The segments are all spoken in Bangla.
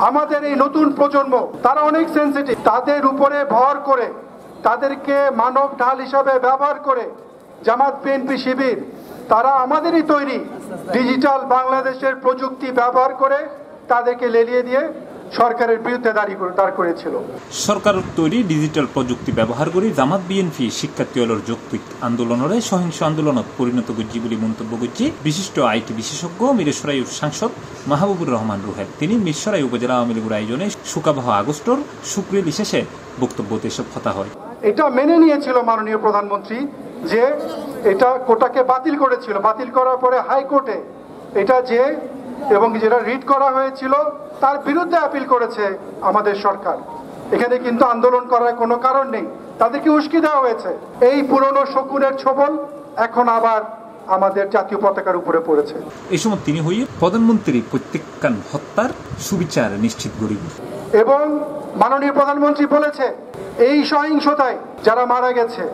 আমাদের এই নতুন প্রজন্ম তারা অনেক সেনসিটিভ, তাদের উপরে ভর করে, তাদেরকে মানব ঢাল হিসাবে ব্যবহার করে জামাত বিএনপি শিবির তারা আমাদেরই তৈরি ডিজিটাল বাংলাদেশের প্রযুক্তি ব্যবহার করে তাদেরকে লেলিয়ে দিয়ে সরকারের বিরুদ্ধে দাঁড় করেছিল। সরকারের তৈরি ডিজিটাল প্রযুক্তি ব্যবহার করে জামাত বিএনপি শিক্ষার্থীদের যৌক্তিক আন্দোলনের সহিংস আন্দোলনত পরিণত করছে বলে মন্তব্য করছে বিশিষ্ট আইটি বিশেষজ্ঞ মিরসরাইয়ের সাংসদ মাহবুবুর রহমান রুহেল। তিনি মিরসরাই উপজেলা আওয়ামী লীগের আয়োজনে শুকাবহ আগস্টর শুক্রিয়া শেষে বক্তব্যতে এসব কথা হয়। এটা মেনে নিয়েছিল মাননীয় প্রধানমন্ত্রী যে এটা কোটাকে বাতিল করেছিল, বাতিল করার পরে হাইকোর্টে এটা যে এবং যেটা রিট করা হয়েছিল তার বিরুদ্ধে আপিল করেছে আমাদের সরকার। এখানে কিন্তু আন্দোলন করার কোনো কারণ নেই, তাদেরকে উস্কি দেওয়া হয়েছে। এই পুরনো শকুনের ছোবল এখন আবার আমাদের জাতীয় পতাকার উপরে পড়েছে। এই সময় তিনি হয়ে প্রধানমন্ত্রী প্রত্যেকখান হত্যার সুবিচার নিশ্চিত করিব এবং মাননীয় প্রধানমন্ত্রী বলেছে এই সহিংসতায় যারা মারা গেছে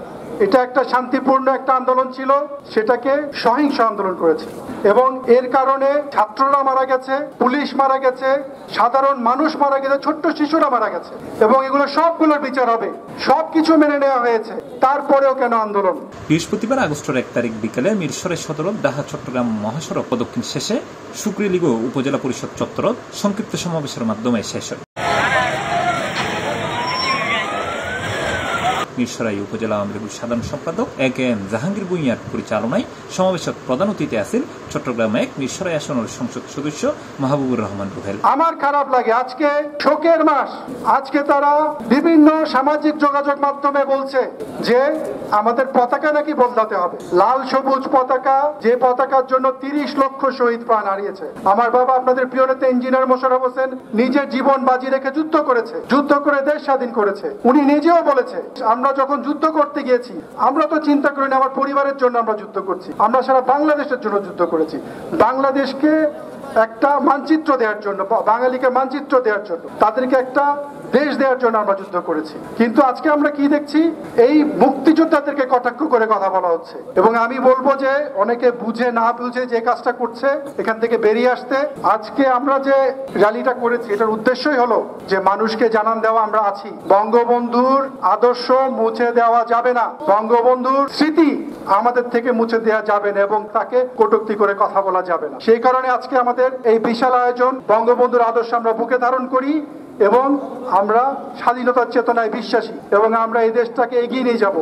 এটা একটা শান্তিপূর্ণ একটা আন্দোলন ছিল, সেটাকে সহিংস আন্দোলন করেছে এবং এর কারণে ছাত্ররা মারা গেছে, পুলিশ মারা গেছে, সাধারণ মানুষ মারা গেছে, ছোট্ট শিশুরা মারা গেছে এবং এগুলো সবগুলোর বিচার হবে। সবকিছু মেনে নেওয়া হয়েছে, তারপরেও কেন আন্দোলন? বৃহস্পতিবার আগস্টের 1 তারিখ বিকেলে মিরসরাই সদর ঢাকা চট্টগ্রাম মহাসড়ক প্রদক্ষিণ শেষে শুক্রিয়া লীগ উপজেলা পরিষদ চত্বরত সংক্ষিপ্ত সমাবেশের মাধ্যমে শেষ হয়। মিরসরাই উপজেলা আওয়ামী লীগের সাধারণ সম্পাদক এ.কে.এম. জাহাঙ্গীর ভূঁইয়ার পরিচালনায় সমাবেশত প্রধান অতিথি আছেন চট্টগ্রাম 1 মিরসরাই আসনের সংসদ সদস্য মাহবুবুর রহমান রুহেল। আমার খারাপ লাগে, আজকে শোকের মাস, আজকে তারা বিভিন্ন সামাজিক যোগাযোগ মাধ্যমে বলছে যে আমাদের পতাকা নাকি বদলাতে হবে। লাল সবুজ পতাকা, যে পতাকার জন্য 30 লক্ষ শহীদ প্রাণ হারিয়েছে। আমার বাবা আপনাদের প্রিয় নেতা ইঞ্জিনিয়ার মোশাররফ হোসেন নিজের জীবন বাজি রেখে যুদ্ধ করেছে, যুদ্ধ করে দেশ স্বাধীন করেছে। উনি নিজেও বলেছে আমরা যখন যুদ্ধ করতে গিয়েছি আমরা তো চিন্তা করিনি আমার পরিবারের জন্য আমরা যুদ্ধ করছি, আমরা সারা বাংলাদেশের জন্য যুদ্ধ করেছি। বাংলাদেশকে একটা মানচিত্র দেওয়ার জন্য, বাঙালিকে মানচিত্র দেওয়ার জন্য, তাদেরকে একটা দেশ দেওয়ার জন্য আমরা যুদ্ধ করেছি। কিন্তু আজকে আমরা কি দেখছি, এই মুক্তিযোদ্ধাদেরকে কটাক্ষ করে কথা বলা হচ্ছে এবং আমি বলবো যে অনেকে বুঝে না বুঝে যে কাজটা করছে এখান থেকে বেরিয়ে আসতে। আজকে আমরা যে র্যালিটা করেছি এটার উদ্দেশ্যই হলো যে মানুষকে জানান দেওয়া আমরা আছি, বঙ্গবন্ধুর আদর্শ মুছে দেওয়া যাবে না, বঙ্গবন্ধুর স্মৃতি আমাদের থেকে মুছে দেওয়া যাবে না এবং তাকে কটূক্তি করে কথা বলা যাবে না। সেই কারণে আজকে আমাদের এই বিশাল আয়োজন, বঙ্গবন্ধুর আদর্শ আমরা বুকে ধারণ করি এবং আমরা স্বাধীনতার চেতনায় বিশ্বাসী এবং আমরা এই দেশটাকে এগিয়ে নিয়ে যাব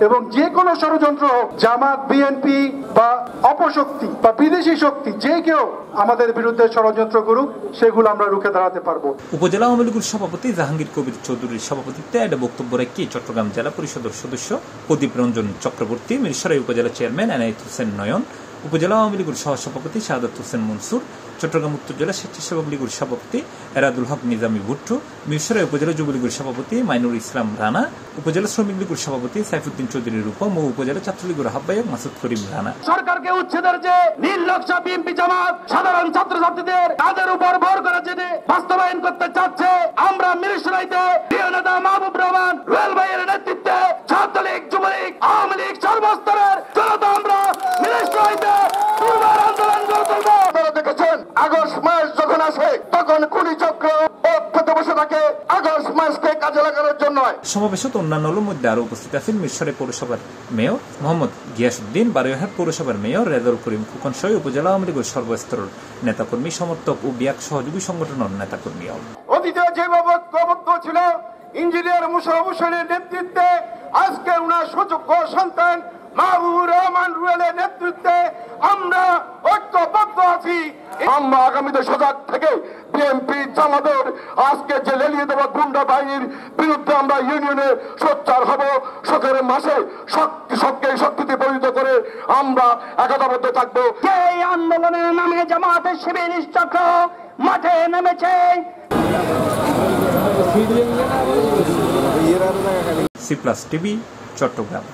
এবং যে কোনো ষড়যন্ত্র হোক, জামাত বিএনপি বা অপশক্তি বা বিদেশি শক্তি যে কেউ আমাদের বিরুদ্ধে ষড়যন্ত্র করুক সেগুলো আমরা রুখে দাঁড়াতে পারবো। উপজেলা আওয়ামী লীগের সভাপতি জাহাঙ্গীর কবির চৌধুরীর সভাপতিত্বে একটা বক্তব্য রেখে চট্টগ্রাম জেলা পরিষদের সদস্য প্রদীপ রঞ্জন চক্রবর্তী, মিরসরাই উপজেলা চেয়ারম্যান এনায়েত হোসেন নয়ন, উপজেলা আওয়ামী লীগের সহসভাপতি শাহাদাত হোসেন মনসুর, চট্টগ্রাম উত্তর জেলা স্বেচ্ছাসেবক লীগের সভাপতি এরাদুল হক নিজামী ভুট্টো, মিরসরাই উপজেলা যুবলীগের সভাপতি মাইনুর ইসলাম রানা, উপজেলা শ্রমিক লীগের সভাপতি সাইফুদ্দিন চৌধুরী রূপম ও উপজেলা ছাত্রলীগের আহ্বায়ক মাসুদ করিম রানা। সরকারকে উচ্ছেদের যে নীল নকশা বিএনপি জামাত সাধারণ ছাত্রছাত্রীদের তাদের উপর ভর করে যদি বাস্তবায়ন করতে চাচ্ছে, আমরা মিরসরাইতে প্রিয় নেতা মাহবুব রহমান রুহেল ভাইয়ের নেতৃত্বে ছাত্রলীগ, যুবলীগ, আওয়ামী লীগ সর্বস্তরের জনতা আমরা মিরসরাইতে দুর্বার আন্দোলন গড়ে তুলব। আপনারা দেখেছেন আগস্ট মাস যখন আসে তখন কুলি চক্র অব্যাহত বসে থাকে আগস্ট মাসকে কাজে লাগানোর জন্য। সমাবেশত অন্যান্যর মধ্যে আরো উপস্থিত আছেন মিরসরাই পৌরসভার মেয়র মোহাম্মদ গিয়াসউদ্দিন, বারৈহাট পৌরসভার মেয়র রেজাউল করিম খোকন সহ উপজেলা আওয়ামী লীগের সর্বস্তরের নেতাকর্মী, সমর্থক ও বিয়াক সহযোগী সংগঠনের নেতাকর্মী। অতীতে যেভাবে ঐক্যবদ্ধ ছিল ইঞ্জিনিয়ার মোশাররফ হোসেনের নেতৃত্বে, আজকে উনার সুযোগ্য সন্তান মাহবুবুর রহমান রুহেলের নেতৃত্বে আমরা ঐক্যবদ্ধ আছি। আমরা আগামীতে সজাগ থেকে বিএনপি জামাতের আজকে যে লেলিয়ে দেওয়া গুন্ডা বাহিনীর বিরুদ্ধে আমরা ইউনিয়নে সোচ্চার হব। শোকের মাসে শক্তি শক্তিতে পরিণত করে আমরা একতাবদ্ধ থাকবো। এই আন্দোলনের নামে জামাতের শিবির চক্র মাঠে নেমেছে। C plus TV, Chittagong.